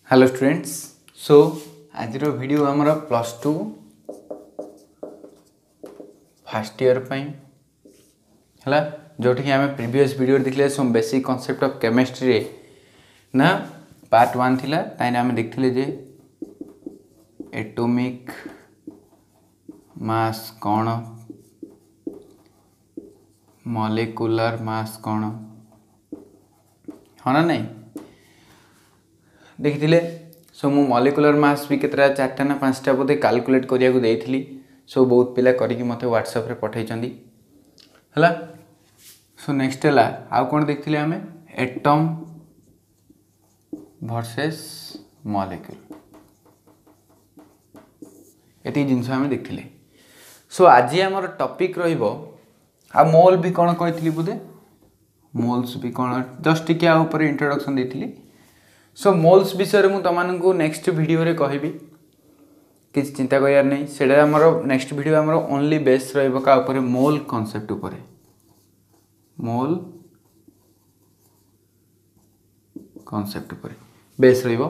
Hello students. सो आज video आमर +2 first year है जोटि आम प्रीवियस वीडियो देखले so basic concept of chemistry ना पार्ट 1 थिला ताइने आम देखथिले जे एटॉमिक मास कौन मॉलिक्यूलर मास कौन हाँ ना नहीं देखिए। सो मु मॉलिक्यूलर मास भी केतरा 4टा ना 5टा बोधे कैलकुलेट करिया को देइथिली। सो बहुत पिला करिकि मते व्हाट्सएप रे पठाइचंदी हला। सो नेक्स्ट हला आउ कोन देखथिले हमें एटम वर्सेस मॉलिक्यूल एती जिंस हमें देखथिले। सो आज हमर टॉपिक रहिबो आ मोल भी कोन कहिथिली बोधे मोल्स भी कोन जस्ट टिके आ ऊपर इंट्रोडक्शन देथिली। सो मोल्स विषय में तुमको नेक्स्ट वीडियो रे कहबी किसी चिंता करार नहीं सेटा हमर नेक्स्ट वीडियो हमर ओनली बेस रहइबो का ऊपर मोल कांसेप्ट ऊपर मोल कांसेप्ट ऊपर बेस रहइबो।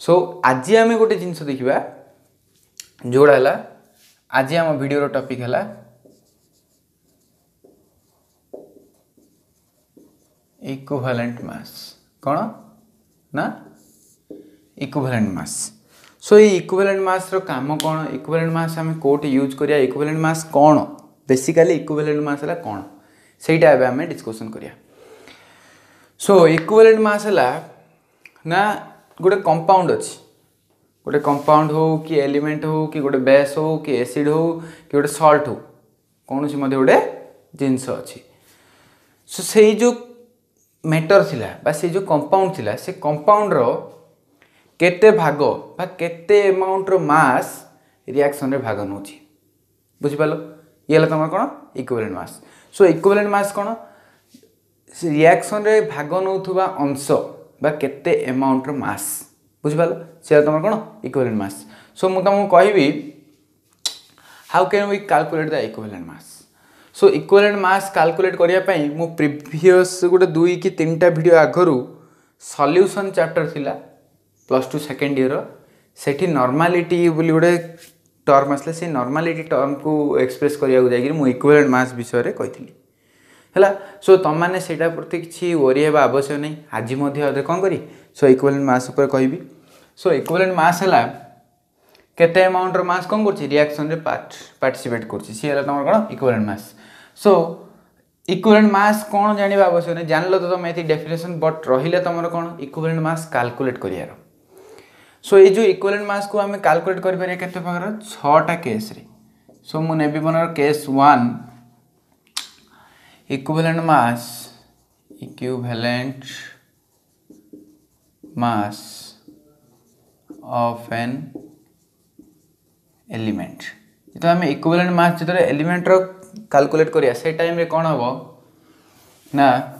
सो आज आम गोटे जिनस देखिबा जोड़ा हला आज आम वीडियो रो टॉपिक हला इक्विवेलेंट मास कौन ना इक्विवेलेंट मास। सो ये इक्विवेलेंट मास रो काम कौन इक्विवेलेंट मास आम कोट यूज करिया इक्विवेलेंट मास कौन बेसिकली इक्विवेलेंट मास है कौन सेटा एबे आम डिस्कशन करिया। सो इक्विवेलेंट मास है ना गोटे कंपाउंड अच्छी गोटे कंपाउंड हो कि एलिमेंट हो कि गोटे बेस हो कि एसिड हो कि गोटे सॉल्ट हो कौन सी मध्य गोटे जिनस अच्छी। सो से जो मैटर थिला बा से जो कंपाउंड थिला से कंपाउंड रो केते भाग बा केते अमाउंट रो मास रिएक्शन रे भाग नउची बुझि पालो ये हला तमर कोन इक्विवेलेंट मास। सो इक्विवेलेंट मास कोन रिएक्शन रे भाग नउथुबा अंश बा केते अमाउंट रो मास बुझि पालो से तमर कोन इक्विवेलेंट मास। सो मु तमको कहबी how can we calculate the equivalent mass. So equivalent mass calculate करिया पई मु प्रीवियस गोटे 2 कि 3टा वीडियो आगरु सॉल्यूशन चैप्टर थिला +2 सेकेंड ईयर सेठी नॉर्मलिटी बोली गोटे टर्म आसले से नॉर्मलिटी टर्म को एक्सप्रेस करिया को जाई मु इक्विवेलेंट मास विषय रे कहिथिली हला। सो तम माने सेटा प्रति किछि वरी हेबा आवश्यक नै आज मध्ये कोन करी। सो इक्विवेलेंट मास ऊपर कहबी। सो इक्विवेलेंट मास हला केते अमाउंट रो मास कोन करछि रिएक्शन रे पार्टिसिपेट करछि सी हला तमर कोन इक्विवेलेंट मास। सो इक्विवेलेंट मास कौन जानिबा आवश्यक नहीं जानल तो तुम ये डेफिनेशन बट रहिले तुम कौन इक्विवेलेंट मास कैलकुलेट करियार। सो ये जो इक्विवेलेंट मास को आम कैलकुलेट कर पारे केते प्रकार 6टा केस रे। सो मु नेबी बनर case 1 equivalent mass of an element तो आम इक्विवेलेंट मास जो एलिमेंट रो कैलकुलेट करिया से टाइम रे कौन हम ना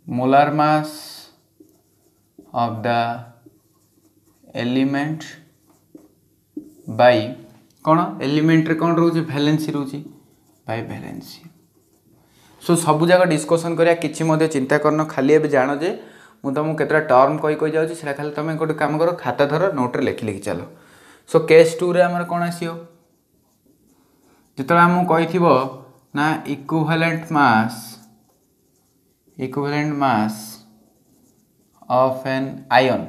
molar mass of the element by कौन एलिमेंट रे कौन रोचे वैलेंसी रोचे बाय वैलेंसी। सो सब जगह डिस्कशन करिया किछि मध्ये चिंता करनो खाली एबे जानो जे मु तुमको केतरा टर्म कहि जाउछि सेला खाली तमे गोटे काम करो खाता धर नोट रे लिखि चलो। सो केस 2 रे हमर कोन आसीओ जितरा हम कहिथिबो ना equivalent mass of an ion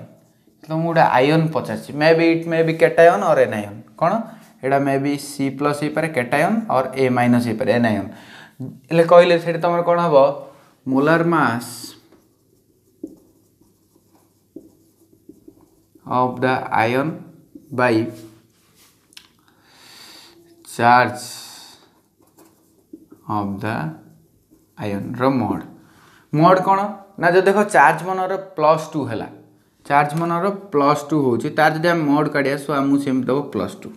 तो मुडा आयन पचाछि इट मे बी कैटायन और एनायन कोन एडा मे बी C+ हे पारे कैटायन और A- हे पारे एनायन एले कहले सेठी तमर कोन हबो molar mass of the ion by charge of the ion रो मोड कौन ना जो देखो चार्ज मनर +2 है चार्ज मनर +2 होची तार जदि हम मोड काढिया सो हमु सेम दबो +2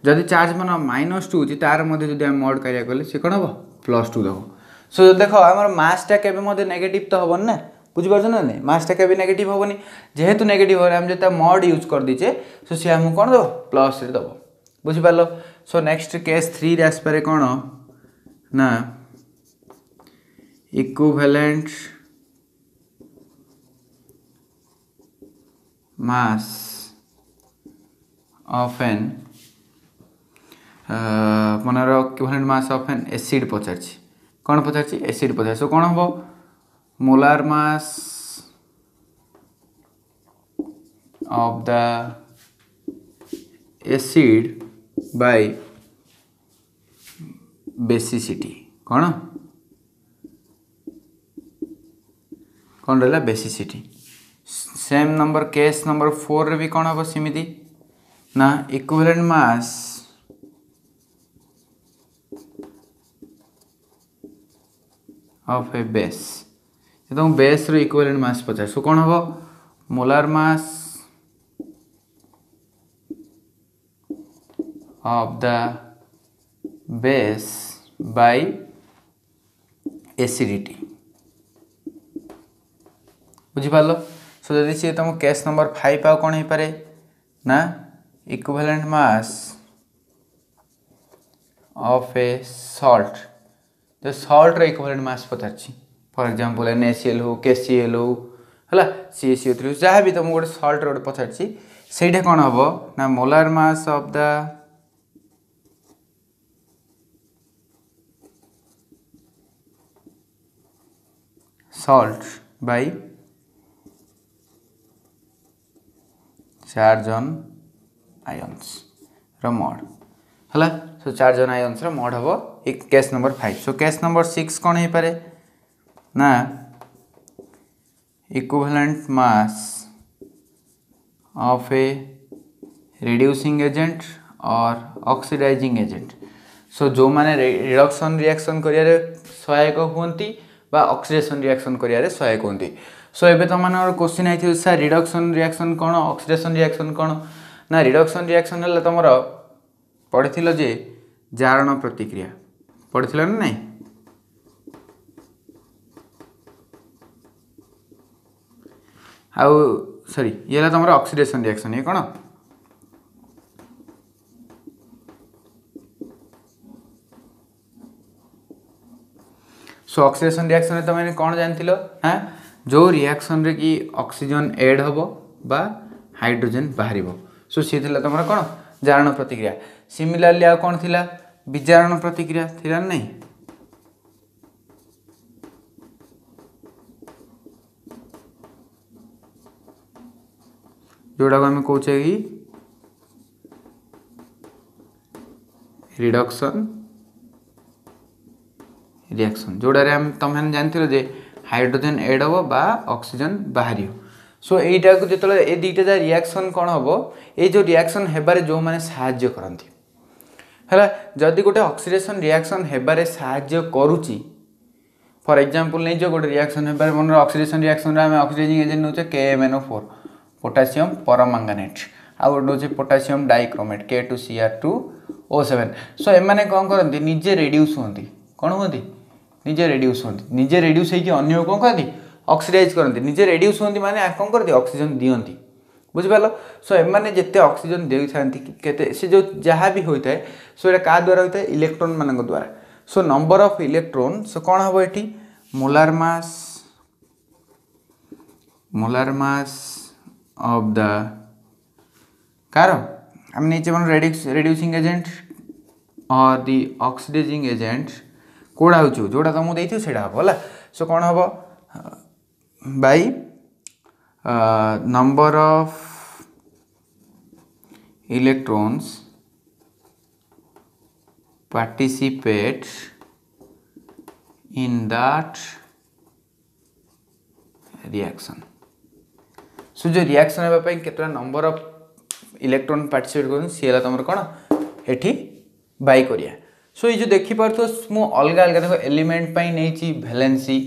जदि चार्ज मन -2 होची तार मध्ये जदि हम मोड काढिया कले से कोन हबो +2 दबो। सो देखो हमर मास टा केबे मध्ये नेगेटिव तो हबन ना बुझी पारछ ना नहीं मास टा केबे नेगेटिव हबनी जेहेतु नेगेटिव हो हम जता मोड यूज कर दीचे सो से हम कोन दबो प्लस रे दबो बुझी पारलो। सो नेक्स्ट केस 3 रे आस पारे कोन ना इक्विवेलेंट mass of an मनर equivalent mass of an acid पचार कौन पचार एसिड पचार सो कौन हम molar mass of the acid by basicity कौन कौन रहा basicity same number case number 4 रे भी कौन हम सेमिति ना equivalent mass of a base तो बेस रो इक्विवेलेंट मास पचार सो कौन हम molar mass of the base by acidity बुझिपाल सो जदि सी तुम केस नंबर 5 आ कौन हो पारे ना equivalent mass of a salt जो सॉल्ट रे equivalent mass Pachar for example NaCl हो KCl हो हला CaCO3 जहाँ भी तुम गोटे सॉल्ट रे गोटे पचार सेटा कौन हम ना molar mass of the salt by charge on ions रो मोड हला सो चार्ज ऑन आयन्स रो मोड हबो एक case number 5 so case number 6 कोन हे पारे ना equivalent mass of a reducing agent और ऑक्सीडाइजिंग एजेंट सो जो माने रिडक्शन रिएक्शन करियारे सहायक होंती बा ऑक्सीडेशन रिएक्शन करियारे सहायक होंती सो एबे तुम मानकर question I sir reduction reaction कौन ऑक्सीडेशन रिएक्शन कौन ना रिडक्शन रिएक्शन है तुम पढ़ी जे जारण प्रतिक्रिया पढ़ी ना नहीं आउ सॉरी ये तुम ऑक्सीडेशन रिएक्शन ये कौन सो ऑक्सीडेशन रिएक्शन तुम कौन जान हाँ जो रिएक्शन रे कि ऑक्सीजन ऐड हम बा हाइड्रोजन बाहर सो सी तुम कौन जारण प्रतिक्रिया सिमिलरली आ कौन थिला विजारण प्रतिक्रिया थिला नहीं जोड़ा को आम कहे कि रिडक्शन रिएक्शन जोड़े हम तुम जानते जे हाइड्रोजन ऐड हम बा ऑक्सीजन बाहर सो यहीटा को जो ये दुईटा रिएक्शन कौन हम ये जो रिएक्शन हेबारे जो मैंने साहाय्य करती है जदि गोटे ऑक्सीडेशन रिएक्शन हेबारे साहाय्य करुच्ची फॉर एग्जांपल नहीं जो गोटे रिएक्शन हेबारे मन ऑक्सीडेशन रिएक्शन आम ऑक्सीडाइजिंग एजेंट नौचे KMnO4 पोटासियम परमंगानेट आ गोटे नौचे पोटासियम डाइक्रोमेट K2Cr2O7 सो एमाने कौन करती निजे रेड्यूस होती कौन होती निजे रेड्यूस होती निजे रेड्यूस होगी अन्य कौन करती ऑक्सीडाइज करती निजे रेड्यूस होती माने कौन करती ऑक्सीजन दियंती बुझिपाल सो एमाने जेते ऑक्सीजन दे थांती से जो जहाँ भी होता है सो ये क्या द्वारा होता है इलेक्ट्रॉन मान द्वारा so number of electron so कौन हम ये molar mass of the car आम नहीं रेड्यूसिंग एजेंट और दी ऑक्सीडाइजिंग एजेंट कौड़ा हो जोड़ा तुमको देती से हम है सो कौन हम bye number of electrons participate in that reaction सो जो रिएक्शन होगा केतना नंबर ऑफ इलेक्ट्रॉन पार्टिसिपेट कर सी तुम कौन एठी बाय करिया सो ये जो देखिपार मु अलग अलग देखो एलिमेंट पाई नहीं वैलेंसी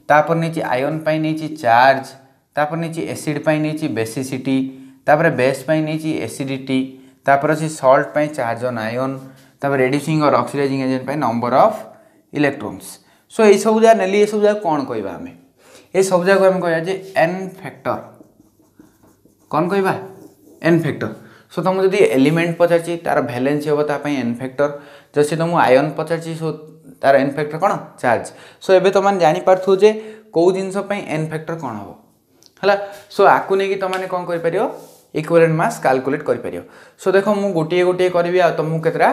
तापर नहीं आयन पाई नहीं चार्ज तापर नहीं एसिड पाई नहीं बेसिसिटी तापर बेस पाई नहीं एसिडिटी तापर अच्छे सॉल्ट पाई चार्ज ऑन आयन तापर रेड्यूसिंग और ऑक्सीडाइजिंग एजेंट पाई नंबर ऑफ इलेक्ट्रॉन्स सो ये सब जगह नेली ये सब जगह कौन कहबा आमे ये सब जगह आम कह जे एन फैक्टर कौन कहबा एन फैक्टर सो तुमको जब एलिमेंट पचार तार वैलेंसी हम तापाई एन फैक्टर जैसे तुमको आयन पचार सो तार एन फैक्टर कौन चार्ज सो एबे तुम जानी पार्थु जे कौ जिनस एन फैक्टर कौन हम है सो आपको नहीं तुमने कौन कर इक्विवेलेंट मास कैलकुलेट कर सो देख मुझे गोटे गोटे करी तुमको केतरा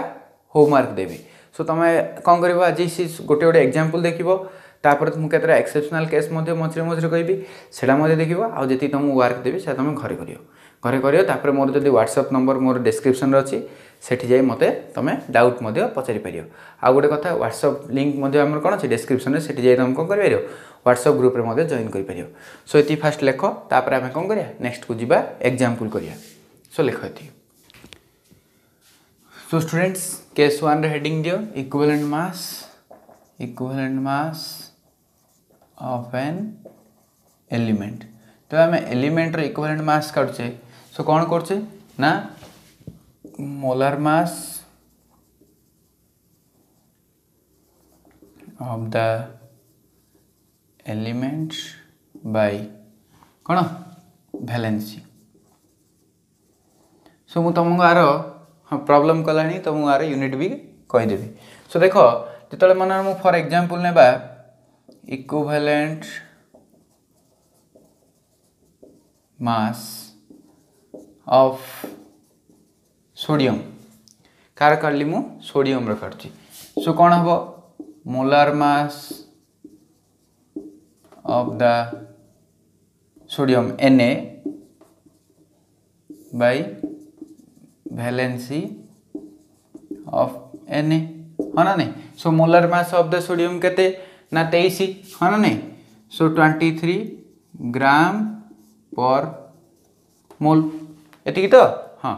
होमवर्क देवी सो तुम कौन कर आज गोटे गोटे एग्जांपल देखो तापर तुमको केतरा एक्सेप्शनल केस मझे मझे कहबी से देखो आउ जी तुमको वर्क देवी से तुम घरे कर मोर जब व्हाट्सएप नंबर मोर डिस्क्रिप्शन अच्छी सेठी जाई मते तुम डाउट पचारि पार आउ गोटे कथा व्हाट्सएप लिंक कौन अच्छे डिस्क्रिप्शन में सेठी जाई तुम कौन कर व्हाट्सएप ग्रुप रे जॉइन कर सो ये फास्ट लेख तापर आम कौन करिया नेक्स्ट को जीवा एग्जांपल करिया सो लेख ये सो स्टूडेंट्स केस 1 रे हेडिंग दियो equivalent mass of an element तो आम एलिमेंट रो इक्विवेलेंट मास काढुचे सो कौन करछे ना molar mass of the element by कौन वैलेंसी सो मु तुमको आर प्रॉब्लम कलानी तुमको आर यूनिट भी कहीदेवी सो देख जो मन मु फॉर एग्जांपल नेबा इक्विवेलेंट मास ऑफ सोडियम कार काढली मु सोडियम रो काढची सो कौन हम molar mass of the sodium Na by valency of Na हाँ ना नहीं so molar mass of the sodium केते ना 23 हाँ ना नहीं सो 23 ग्राम पर मोल एति तो हाँ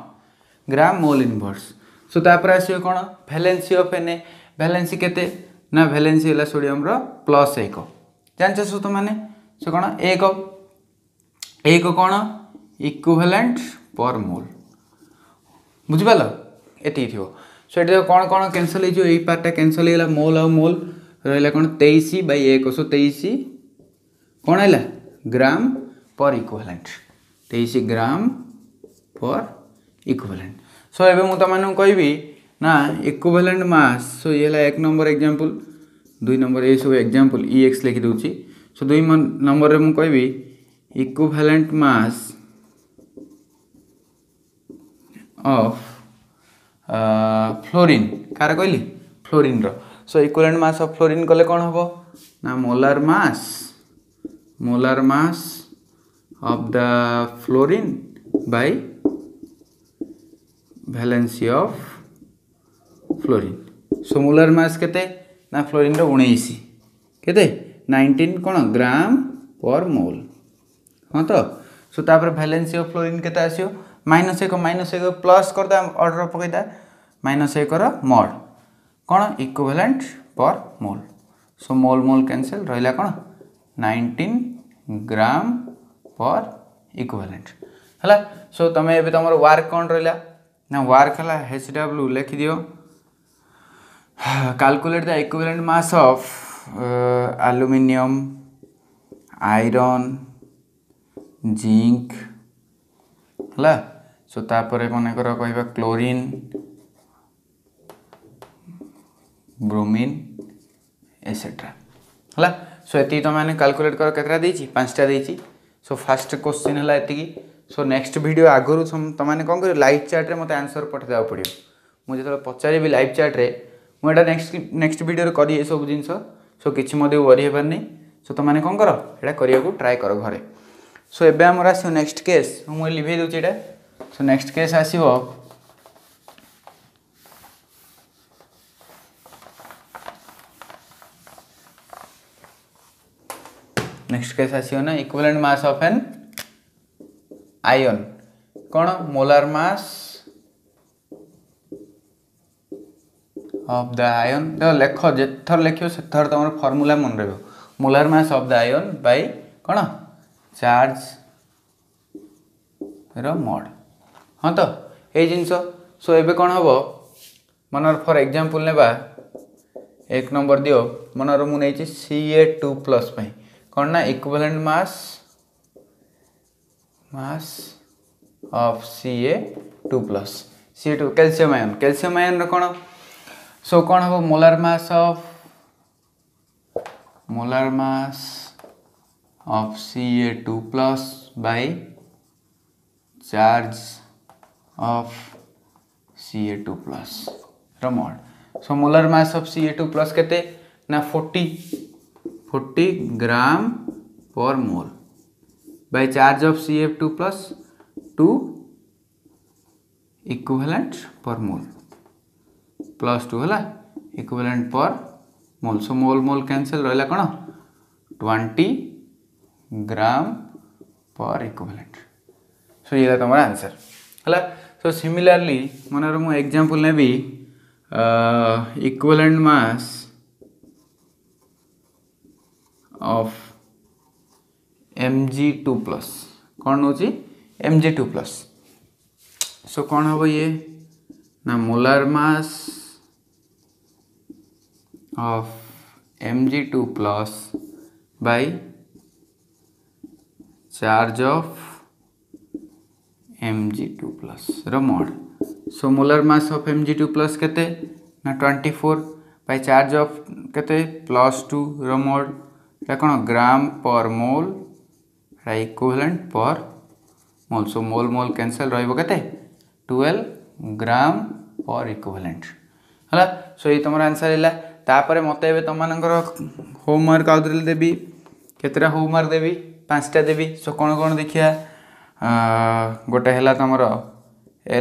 ग्राम मोल इनवर्स सो तापर आसियो कौन वैलेंसी ऑफ Na वैलेंसी केते ना वैलेंसी है सोडियम रो +1 जानछ सो तुमने सो कौन एक कौन इक्विवेलेंट पर मोल बुझिपाल एति थी सो ये कौन कौन कैंसल हो पार्टा कैंसल होगा मोल आ मोल रहा कौन 23/1 सो 23 कौन है ग्राम पर इक्विवेलेंट 23 ग्राम पर इक्विवेलेंट सो एबे मु तुमको कहबी ना इक्विवेलेंट मास सो ये 1 नंबर एग्जांपल 2 नंबर ये सब एग्जांपल EX लिखि दूची सो 2 नंबर रे मु कहबी इक्विवेलेंट मास ऑफ फ्लोरीन कार कहली फ्लोरीन रो so equivalent mass of fluorine कले कौन हम ना molar mass of the fluorine by valency of fluorine so molar mass केते ना फ्लोरीन रो 19 केते 19 कौन ग्राम पर मोल हाँ तो सो तापर वैलेंसी ऑफ फ्लोरीन केते आसियो -1 प्लस करदा ऑर्डर पकईदा -1 मॉड कौन इक्विवेलेंट पर मोल सो मोल मोल कैंसिल रहा कौन 19 ग्राम पर इक्विवेलेंट है सो तुम ए तुम वर्क कौन रहा ना वर्क है HW लिखि दियो calculate the equivalent mass of aluminium iron zinc है सो तापर मनकर कह क्लोरीन ब्रोमीन एसेट्रा है सो ये तुम मैंने कैलकुलेट कर केतरा देछि 5टा देछि सो फास्ट क्वेश्चन है एति सो नेक्स्ट वीडियो आगु तुमने कौन कर लाइव चैट रे मते आंसर पठेदा पड़ो मुझे जो पचारि लाइव चैट रे मुझे नेक्स्ट वीडियो करी ये सब जिनस सो किसी वरी हेबार नहीं सो तुमने कौन कर एटा करिया को ट्राई कर घरे सो एबे हमर आसो नेक्स्ट केस मुझे लिभे दूची एटा सो नेक्स्ट केस आसीबो नेक्स्ट केस आसीबो ना equivalent mass of an ion कौन molar mass of the ion देखो लेख जेथर लिखो से थर तुम फॉर्मूला मन रही molar mass of the ion bye कौन चार्ज रो मॉड हाँ तो ये जिनस सो एबे कौन हम मनर फॉर एग्जांपल नेबा 1 नंबर दियो मनर मु नहीं Ca2+ कौन ना equivalent mass of Ca2+ Ca2 calcium ion कौन सो कौन हम molar mass of molar mass of Ca2 plus by charge of Ca2 plus ର mod. So molar mass of Ca2 plus केते ना 40 ग्राम पर मोल by charge of Ca2 plus 2 equivalent per mole plus 2 है equivalent per mole. So mole cancel रहा कौन 20 ग्राम per equivalent. So ये तुम्हारा answer है. So similarly मन मु एग्जांपल ने भी equivalent mass of Mg2 plus कौन होची Mg2 plus. So कौन हम ये ना molar mass of Mg2 plus by charge of Mg2 plus row mod. So molar mass of Mg2 plus केते ना 24 by charge of केते plus 2 रो mod रा कौन ग्राम पर मोल रा इक्विवेलेंट पर मोल. सो मोल कैंसल रहिबो केते 12 ग्राम पर इक्विवेलेंट हला. सो ये तुम आंसर है. तापर मत ए तुम होमवर्क आउे देवी केतटा होमवर्क देवी 5टा देवी. सो कौन कौन देखिया गोटे है तुम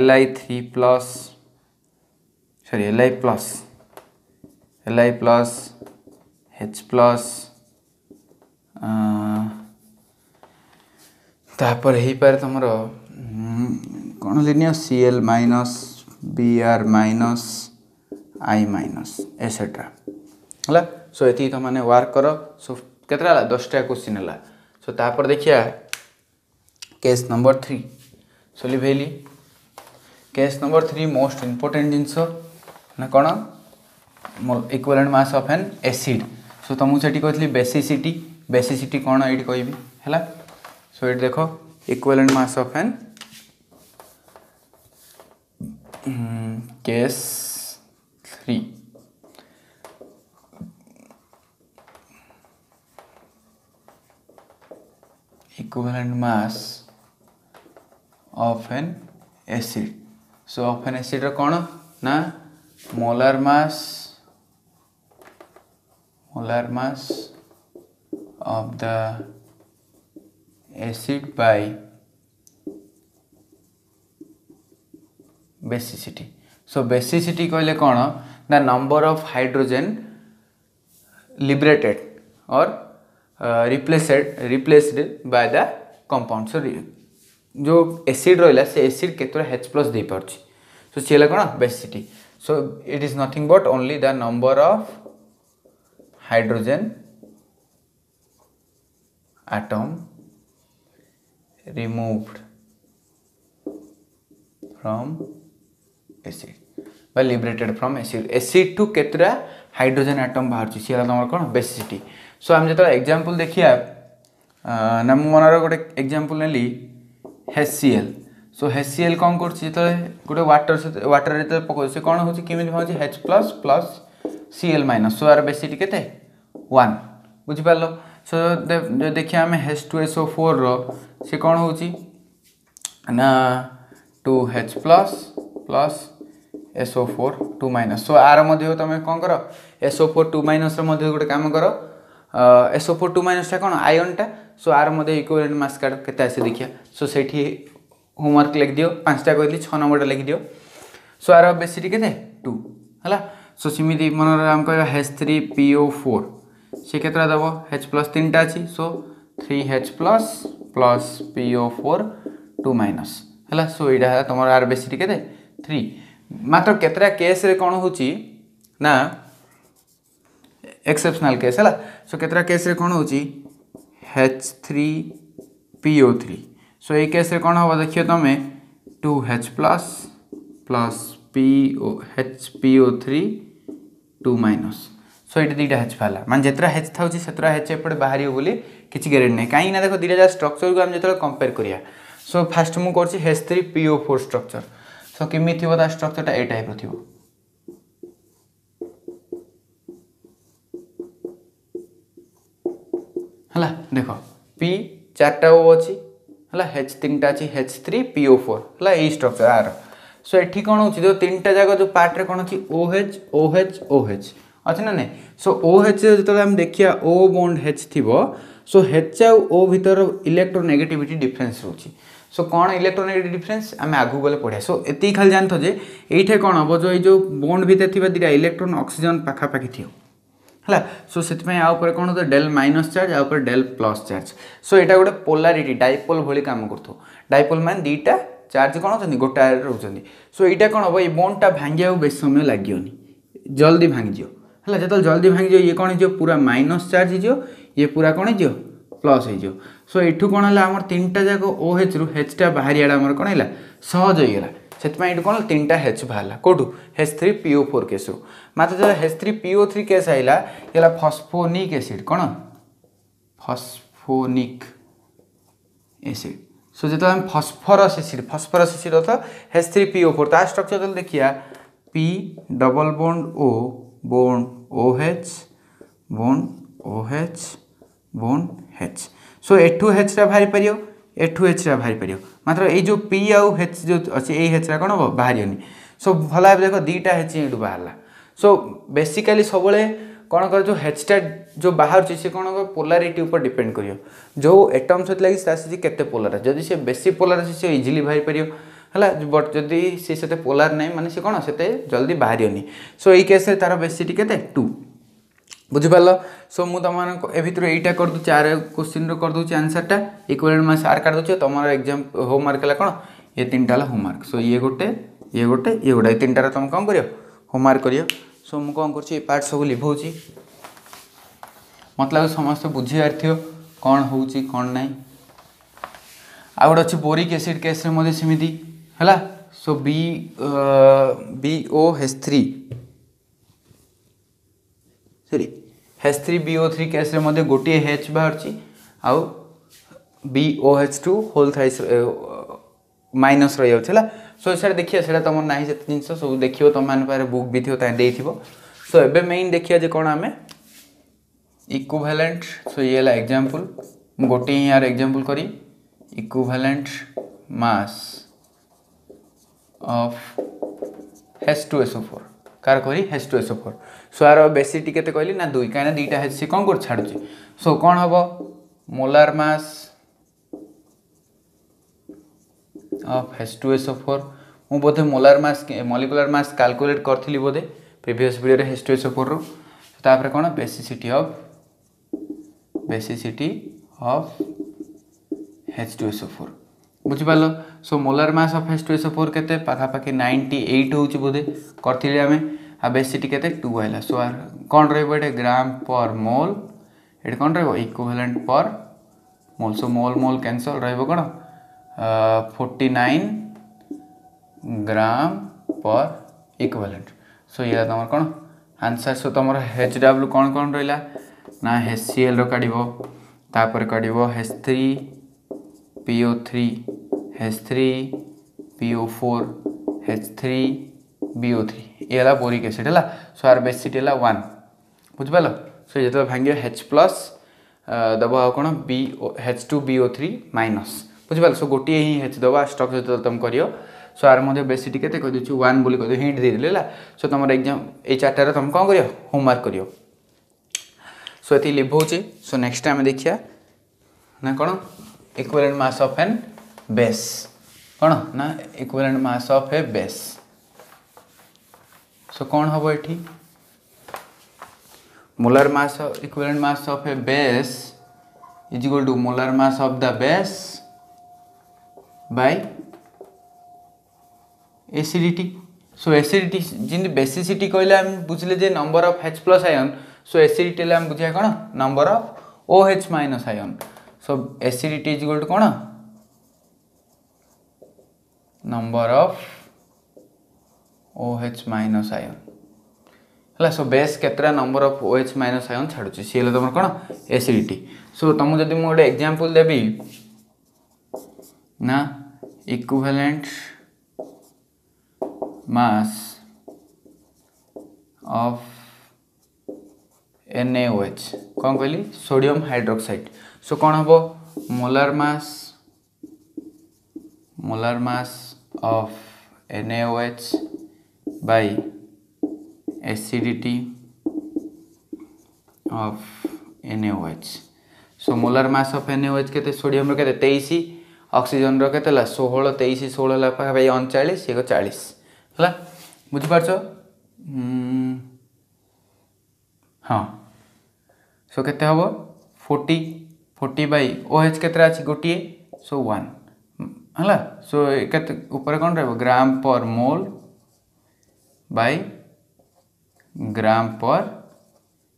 Li3 plus sorry Li plus H plus तापर ही पारे तुम कौन लिनियो Cl minus Br minus I minus etcetera है. सो ये तुम मैंने वर्क कर. सो केतरा 10टा क्वेश्चन है. सो तापर देखिया केस नंबर 3 सोलिभेली. केस नंबर 3 मोस्ट इंपोर्टेंट जिनस ना कौन equivalent mass of an acid. So तुमको से कहती बेसिसिटी कौन ये कहबी है. सो ये देख equivalent mass of in case 3 equivalent mass of an acid. So of an acid रो कौन ना molar mass of the acid by basicity. So basicity कहले कौन the number of hydrogen liberated or replaced by the compound. So जो acid रहा से acid केतरा H plus दे पार्छ. सो सी कौन basicity. So it is nothing but only the number of hydrogen atom removed from acid by liberated from acid टू केतरा हाइड्रोजन एटम बाहर सी तुम कौन बेसिसिटी. सो आम जो एग्जांपल देखिया ना मु मनर गोटे एग्जांपल नेली HCl. सो HCl कौन कर गोटे वाटर जो पकाउ से कौन हो कमी H plus plus Cl minus. So यार बेसिसिटी केते 1 बुझिपार. सो जो देखिए आम H2SO4 रो से कौन हो ना 2H plus plus SO4 2 minus. So आर मध्य तुम कौन कर SO4 2 माइनस गोटे काम कर SO4 2 माइनस कौन आयन टा. सो आर मध्य इक्विवेलेंट मास कार्ड केते आसे देखिया. सो सेठी होमवर्क लिख दियो 5टा कहली 6 नंबर लिख दियो. सो आर बेसिसिटी केते 2 हला. सो सिमिति मन आम कह H3PO4 से केतरा दबो H प्लस 3टा अछि. सो 3H plus plus PO4 2 minus हला. सो इडा तुम आर बेसिसिटी केते 3. मात्र केतरा केस रे कौन होची ना एक्सेप्शनल केस है. सो केतरा केस रे कौन होची H3PO3. सो ये केस रे कौन हम देखिए तुम 2H plus plus HPO3 2 minus. सो ये 2टा H बाहर मान जितना H था सेतरा H एपटे बाहर बोली किसी ग्यारंटी नहीं कहीं ना. देखो 2टा स्ट्रक्चर को आम जो कंपेयर करिया. सो फास्ट मु करछि H3PO4 स्ट्रक्चर. सो केमी थी ता स्ट्रक्चरटा ए टाइप थी. है देख पी 4टा ओ अच्छी है H 3टा अच्छी H3PO4 है यही स्ट्रक्चर आर सो एठी कौन हो जो 3टा जाक जो पार्ट रे कौन अच्छी OH OH OH अच्छे ना नहीं सो OH जो आम देखिए O बॉन्ड H थी सो H आउ O भितर इलेक्ट्रोनेगेटिविटी डिफरेंस रोची सो कौन इलेक्ट्रोनेगेटिव डिफरेंस आम आगू गले पढ़िया सो एति खाली जानत जे ये कौन हम जो बॉन्ड भितर थी दुटा इलेक्ट्रोन ऑक्सीजन पाखापाखि थी है सो से आउपर कौन होता डेल माइनस चार्ज आउपर डेल प्लस चार्ज सो यहाँ गोटे पोलारिटी डाइपोल भली काम कर डाइपोल मान दुटा चार्ज कौन होती गोटाए रोच सो यहाँ कौन हम ये बॉन्डटा भांगे बेस समय लगे जल्दी भांगी है जो जल्दी भांगी ये कौन हो पूरा माइनस चार्ज हो ये पूरा कौन हो प्लस हो सो यू कौन है आम 3टा जाक OH रु H टा बाहर आम कौन है सहज होगा से कौन 3टा H बाहर कौटू H3PO4 केस रू मात्र जो H3PO3 केस आइला ये फस्फोनिक एसिड कौन फस्फोनिक एसिड सो जो आम फस्फरस एसिड अर्थ H3PO4 ता स्ट्रक्चर जो देखिए P double bond O bond OH bond OH bond H सो एठू H टा बाहरी पारियो एठू H टा बाहरी पारियो मात्र ये जो P आउ H जो अच्छे ये H टा कौन हम बाहर सो भल भाव देख दुटा H ये बाहर सो बेसिकाली सब कौन कर जो H टा जो बाहर से कौन पोलारिटी ऊपर डिपेंड करियो जो एटम सहित लगी केते पोलार जदि से बेसी पोलार से इजिली बाहरी पारियो है बट जदि से पोलार नहीं माने से कौन से जल्दी बाहर सो ये केस तार बेसिटी के 2 बुझिपार सो मुझे तुम ए भर यहीटा कर दूँ 4 क्वेश्चन कर दूँ आंसरटा इक्विवेलेंट मास आर काट दूचे तुम एग्जाम होमवर्क है कौन ये 3टा होमवर्क सो ये गोटे ये गोटे ये गोटे 3टार तुम कौन कर होमवर्क कर सो मुझे कौन कर पार्ट सब लिभाऊँ मतलब समस्त बुझीबार थी कौन हो कौन ना आ गोटे अच्छी बोरिक एसिड केस सेमती है सो BOH3 सॉरी H3BO3 केस गोटे H बाहर आउ BOH2 होल थ्राइस माइनस रही है सो सर देखिए से तुम ना से जिन सब देखिए तुम मान बुक भी थी सो एबे मेन देखिए कौन आम इक्विवेलेंट सो ये है एग्जांपल गोटे ही यार एग्जांपल करी equivalent mass of H2SO4 car करी H2SO4 सो यार बेसिटी केते कहली ना 2 कहीं दुटा H कौन कर छाड़ुची सो कौन हम मोलार मास ऑफ H2SO4 मु बोधे molar mass molecular mass calculate करथिली बोधे प्रीवियस वीडियो रे H2SO4 रो तापर कौन बेसिसिटी ऑफ H2SO4 बुझिपाल so molar mass of H2SO4 केते पाखापाखि 98 होची बोधे करथिली आमे आ बेसिटी केते 2 आइला सो आर कौन रहबो एटे ग्राम पर मोल एटे कौन रहबो इक्विवेलेंट पर मोल सो मोल मोल कैंसल रहबो कौन 49 ग्राम पर इक्विवेलेंट सो ये तुम कौन आंसर सो तुम HW कौन कौन रहा ना HCl रो काढ़ो तापर काढ़ो H3PO3 H3PO4 H3BO3 ये है बोरिक एसिड है सो आर बेसिटी है 1 बुझिपाल सो जो भांगे H प्लस दब आ कौन H2BO3 माइनस बुझिपाल सो गोटे ही H दबा स्ट्रक्चर जो तुम कर सो आर मध्य बेसिटी के कही 1 बोली कह हिंट दे देली सो तुम एग्जाम ये 4टार तुम कौन कर होमवर्क कर सो ये लिभाऊँ सो नेक्स्ट टाइम देखिए ना कौन equivalent mass of an base कौन ना equivalent mass of a base so कौन हम ये molar mass equivalent mass of a base is equal to molar mass of the base by acidity so acidity जिन basicity कहले हम बुझले जे number of H plus ion so acidity ले हम बुझिया कौन number of OH minus ion so acidity is equal to कौन number of OH minus ion है सो बेस केतरा number of OH minus ion छाड़ुची सी तुम कौन एसिडिटी सो तुम जब मुझे गोटे एग्जांपल देवी ना इक्विवेलेंट मास of NaOH कौन कहली सोडियम हाइड्रोक्साइड सो कौन हम molar mass of NaOH by acidity of NaOH so molar mass of NaOH के सोडियम के 23 ऑक्सीजन रो के 16 23 16 पाखापाखि 39 ये 40 है बुझिपार हाँ सो केते हम 40 बाई OH केतरा अछि गोटिए सो 1 है सो केते ऊपर कौन रह ग्राम पर मोल बाय ग्राम पर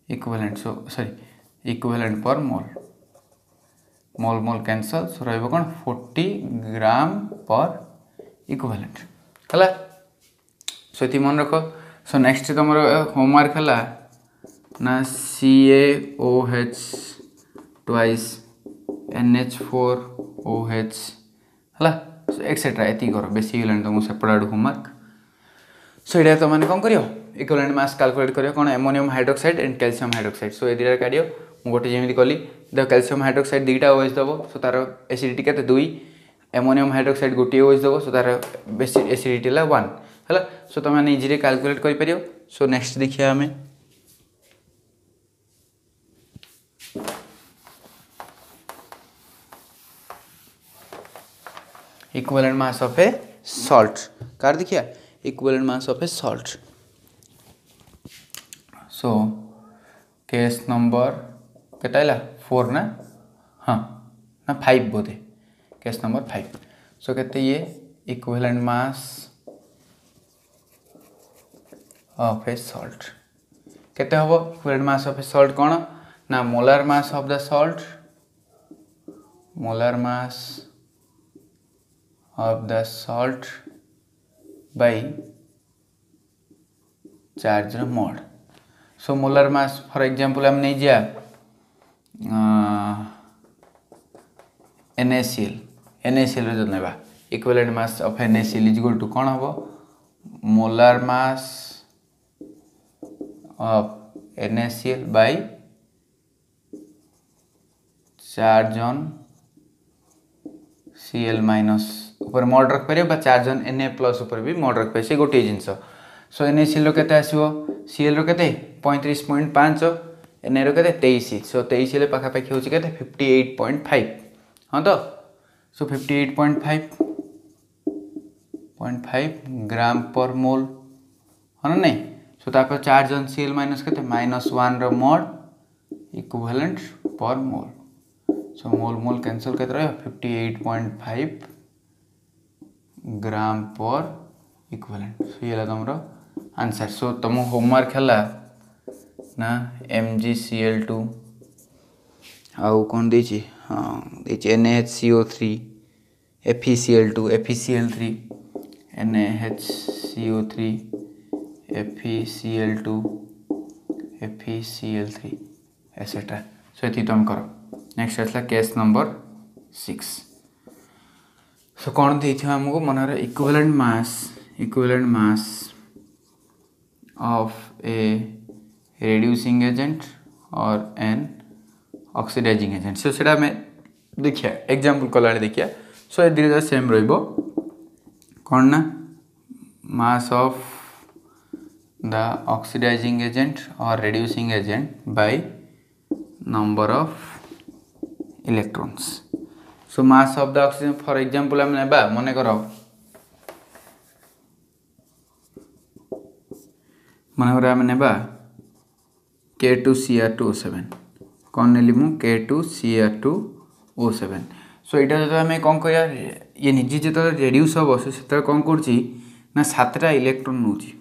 इक्विवेलेंट सो सॉरी इक्विवेलेंट पर मोल मोल कैंसल सो रहिबो कोन 40 ग्राम पर इक्विवेलेंट हला सो इति मन रखो सो नेक्स्ट तुम होमवर्क हला ना CaOH ट्वाइस NH4OH हला सो एक्सेट्रा एति करो बेसी गेलन तुम सेपरेट होमवर्क सो एटा तो माने कोन करियो इक्विवेलेंट मास कैलकुलेट करियो कोन ammonium hydroxide and calcium hydroxide so ए दिरा काडियो मु गोटे जेमिति कली द कैल्शियम हाइड्रोक्साइड दुईटा OH दबो सो तार एसिडिटी केते 2 अमोनियम हाइड्रोक्साइड गोटे OH दबो सो तार बेसी एसिडिटी ला 1 हला सो तुम माने इजीली कैलकुलेट करि परियो सो नेक्स्ट देखिया हमें equivalent mass of a salt कार देखिया equivalent mass of a salt so case number केटाइला 4 ना हाँ ना 5 बोधे केस नंबर 5 सो केते ये equivalent mass of a salt केते हबो equivalent mass of a salt कोन ना molar mass of the salt molar mass of the salt by charge mode so molar mass for example हम नहीं जा NaCl रे जनेबा equivalent mass of NaCl is equal to कौन हबो molar mass of NaCl by charge on Cl minus ऊपर mode रख पारे बा चार्ज ऑन Na प्लस ऊपर भी मोड रख पारे से गोटे जिंस सो NaCl रो केते आसीबो Cl रो केते 35.5 Na रो केते 23 सो 23 ले पाखा पाखी होची केते 58.5 हां तो सो 58.5 ग्राम पर मोल हां नहीं सो तापर चार्ज ऑन Cl माइनस केते -1 रो मोड इक्विवेलेंट पर मोल सो मोल मोल कैंसिल केते रह 58.5 ग्राम पर इक्विवेलेंट सो ये तुमरो आंसर सो तुम होमवर्क हला ना MgCl2 आउ कौन देछि हां देछि NaHCO3 FeCl2 FeCl3 NaHCO3 FeCl2 FeCl3 etcetera सो एति तुम करो नेक्स्ट असला केस नंबर 6 सो कौन देछि हमको मनर equivalent mass of a reducing agent और एन ऑक्सीडाइजिंग एजेंट सो सेटा में देखिया एग्जांपल कलाले देखिया सो ए दिरे सेम रहइबो कोन ना mass of the oxidizing agent और reducing agent by number of electrons so mass of the oxygen for example हम नेबा मने करो हम नेबा K2Cr2O7 कौन नेली मु K2Cr2O7 सो एटा जतो हमें कोन करिया ये निजी जतो रेड्यूस हो बस सेतर कोन करछि ना 7टा इलेक्ट्रॉन नउछि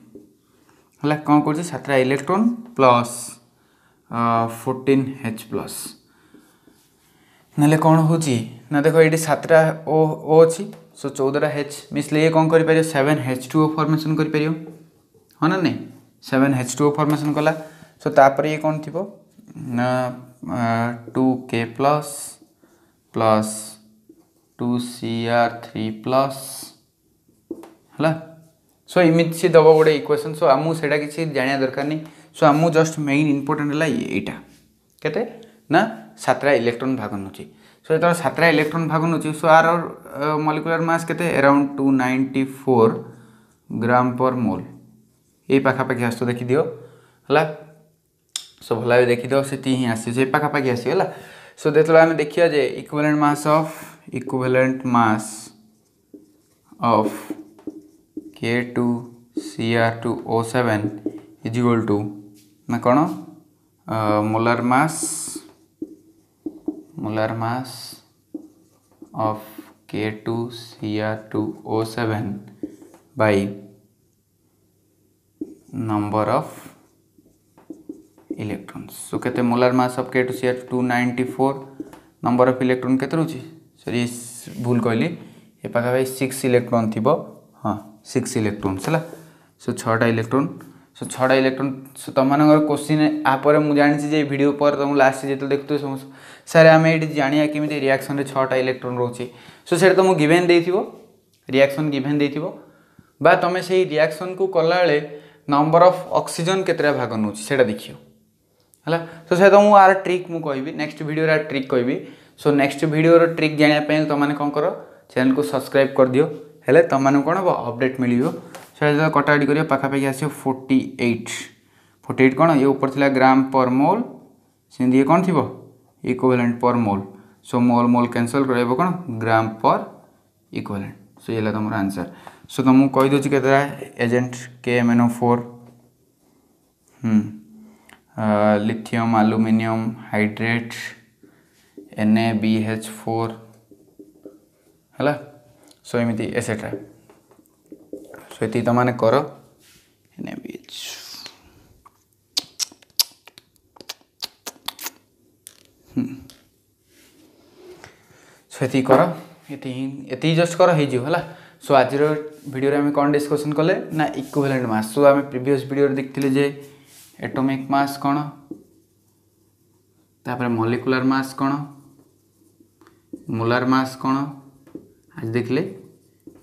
हला कोन करछि 7टा इलेक्ट्रॉन प्लस 14H प्लस नले कौन होची ना देखो ये 7टा O अच्छी सो 14टा H मिसले ये कौन करि परियो 7H2O फॉर्मेशन करि परियो हो ना नहीं 7H2O फॉर्मेशन कला सो तापर ये कौन थिबो ना 2K plus plus 2Cr3 plus हला सो इमित से दबो गोटे इक्वेशन सो आमु सेटा किछि जानिया दरकार नहीं सो आमको जस्ट मेन इंपोर्टेंट है यहाँ केते ना 7टा इलेक्ट्रॉन भाग नौची सो जो 7टा इलेक्ट्रॉन भाग नौची सो आर मॉलिक्यूलर मास केते अराउंड 294 ग्राम पर मोल ये पाखापाखि आस देखी दियो है सो भल देखीद से ही आसी पाखापाखि आसीगला सो जो आम देखिए जे equivalent mass of K2Cr2O7 is equal to ना कौन molar mass of K2Cr2O7 by number of electrons so केते molar mass of K2Cr 294 number of electron केते रोची सॉरी भूल कहली ए पाखा भाई 6 इलेक्ट्रॉन थिबो हाँ 6 इलेक्ट्रॉन्स है सो 6टा इलेक्ट्रॉन सो 6टा इलेक्ट्रॉन सो तुम क्वेश्चन आपर मुझे जानी जे वीडियो पर तुम लास्ट जो देखते समस्त सर आम ये जाना केमी रिएक्शन रे 6टा इलेक्ट्रॉन रोचे सो से तुमको गिवेन देथिबो रिएक्शन गिवेन देथिबो बा तुम से रिएक्शन को कला बेले नंबर ऑफ ऑक्सीजन केतरा भाग नौची सेटा देखियो है सो से तुमको आर ट्रिक मुझे कहबी नेक्स्ट वीडियो रे ट्रिक कहबी सो नेक्स्ट वीडियो रो ट्रिक जाना तुमने कौन कर चैनल को सब्सक्राइब कर दियो हेले तुम मैंने कौन हम अपडेट मिलो से कटाकटी कर पाखापाखि आस 48 कौन ये ऊपर थी ग्राम पर मोल सेमती ये कौन थी इक्विवेलेंट पर मोल सो मोल कैंसल कर कौन ग्राम पर इक्विवेलेंट सो ये तुम आंसर सो तुमको कहीदे केतरा agent KMnO4 lithium aluminium hydrate NaBH4 है सो एमती एसेट्रा सो ये तुमने कर NaBH सो ये कर ये जस्ट कर है सो आज वीडियो आम कौन डिस्कसन कले ना इक्विवेलेंट मास सो आम प्रीवियस वीडियो देखते जे एटॉमिक मास कौन तापर मॉलिक्यूलर मास कौन मोलर मास कौन आज देखले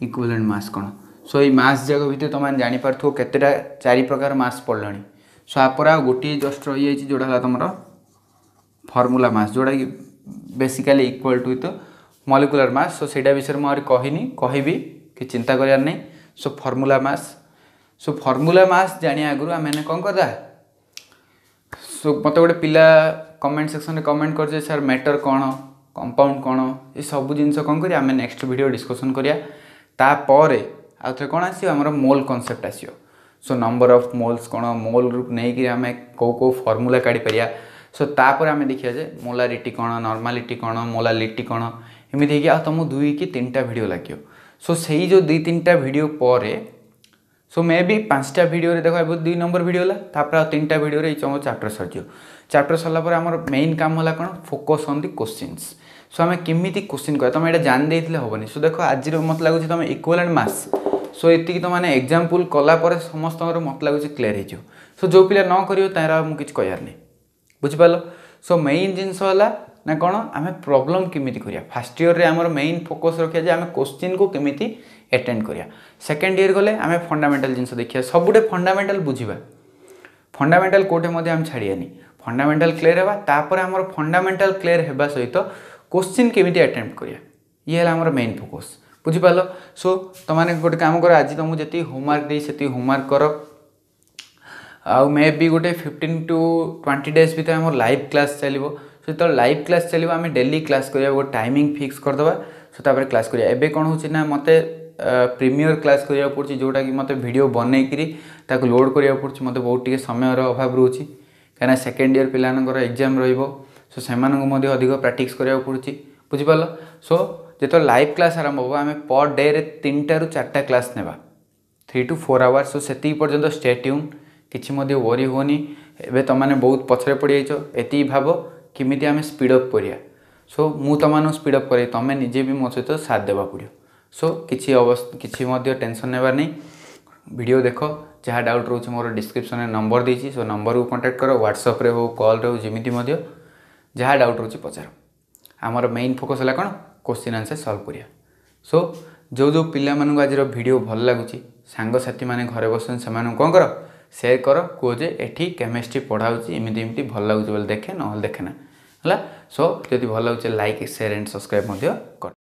इक्विवेलेंट मास कौन सो ये मास जाक भितर तुम जानी पार्थो केतेटा 4 प्रकार मास पढ़लानी सो आपर गोटे जस्ट रही जोड़ा तुम फॉर्मूला मास जोड़ा कि बेसिकली इक्वल टू तो मॉलिक्यूलर मास सो सेटा विषय मुझे कहबी कि चिंता करार नहीं सो फॉर्मूला मास जानिया आगु आम कौन करदा सो मत गोटे पिला कमेंट सेक्शन में कमेंट कर सर मैटर कौन कंपाउंड कौन ये सब जिन कौन कर आम नेक्स्ट वीडियो डिस्कसन करिया तापर आउ थे कौन आसो आम मोल कॉन्सेप्ट आसो सो नंबर ऑफ मोल्स कौन मोल रूप नहीं कि आम कौ फॉर्मूला काढ़ी पारिया सो तापर आम देखिए जे मोलारिटी कौन नॉर्मालिटी कौन मोलालिटी कौन एमती है तुम 2 कि 3टा वीडियो लगे सो से जो 2-3टा वीडियो पर सो मे बी 5टा वीडियो रे देखो 2 नंबर वीडियो है तापर 3टा वीडियो रे तुम चैप्टर सरजियो चैप्टर सरला पर आमर मेन काम है कौन focus on the questions so आम केमी क्वेश्चन कर तुम ये जान देते हेनी सो देख आज मत लगुच तुम इक्विवेलेंट मास सो ये तुमने एग्जाम्पल कलापर समस्त मत लगुच क्लीयर हो सो जो पिला न कर तार मुझे कहार नहीं बुझिपाल सो मेन जिनस ना कौन आम प्रॉब्लम केमी करिया फर्स्ट ईयर रे आमर मेन फोकस रखिया जे आम क्वेश्चन को केमी अटेंड करिया सेकेंड ईयर गले आम फंडामेंटल जिनस देखिया सबुटे फंडामेंटल बुझिबा फंडामेंटल कोटे मध्य आम छाड़ियानी फंडामेंटल क्लियर हेबा तापर आमर फंडामेंटल क्लियर हेबा सहित क्वेश्चन केमी अटेम्प्ट करिया ये है आमर मेन फोकस बुझिपाल सो तुमने गोटे काम कर आज तुमको जी होमवर्क दे से होमवर्क कर आउ मे बी गोटे 15 to 20 डेज भीतर आम लाइव क्लास चलो सो जो लाइव क्लास चलो आम डेली क्लास करिया गोटे टाइमिंग फिक्स करदे सो तापर क्लास करिया एबे कौन होची ना मते प्रीमियर क्लास करिया पड़छि जोटा कि मते वीडियो बनै करी ताको लोड करिया पड़छि मते बहुत टिके समय अभाव रोची कहना सेकेंड ईयर पिलानकर एग्जाम रहिबो सो सेमानंको मध्य अधिक प्रैक्टिस करिया पड़छि बुझिपाल सो जो लाइव क्लास आरंभ हो आम पर डे रे 3टा ରୁ 4टा क्लास नेबा 3 to 4 आवर्स सो सेति पर्यंत स्टे ट्यून किछि मध्य वरी होनी एबे तमाने बहुत पछरे पड़ी जाइछो एति भाबो किमिति आम स्पीड अप करिया सो मु तमानो स्पीड अप करे तमे निजे भी मो सहित साथ देबा पड़ियो सो किछि मध्य टेंशन नेबार नहीं वीडियो देखो जहाँ डाउट रोचे मोर डिस्क्रिप्शन में नंबर देछि सो नंबर को कांटेक्ट करो व्हाट्सएप रे हो कॉल रे हो जेमिति मध्य जहाँ डाउट रोचे पचार आमर मेन फोकस है कौन क्वेश्चन आंसर सॉल्व करिया सो जो पिला मानू आज वीडियो भल लगुच सांग साथी माने घरे बसन से कौन कर सेयार कर कह जे एठी केमिस्ट्री पढ़ाऊँ एमती एमती भल लगुच बोले देखे ना देखे ना है। सो जदि भल लगुच लाइक शेयर एंड सब्सक्राइब कर।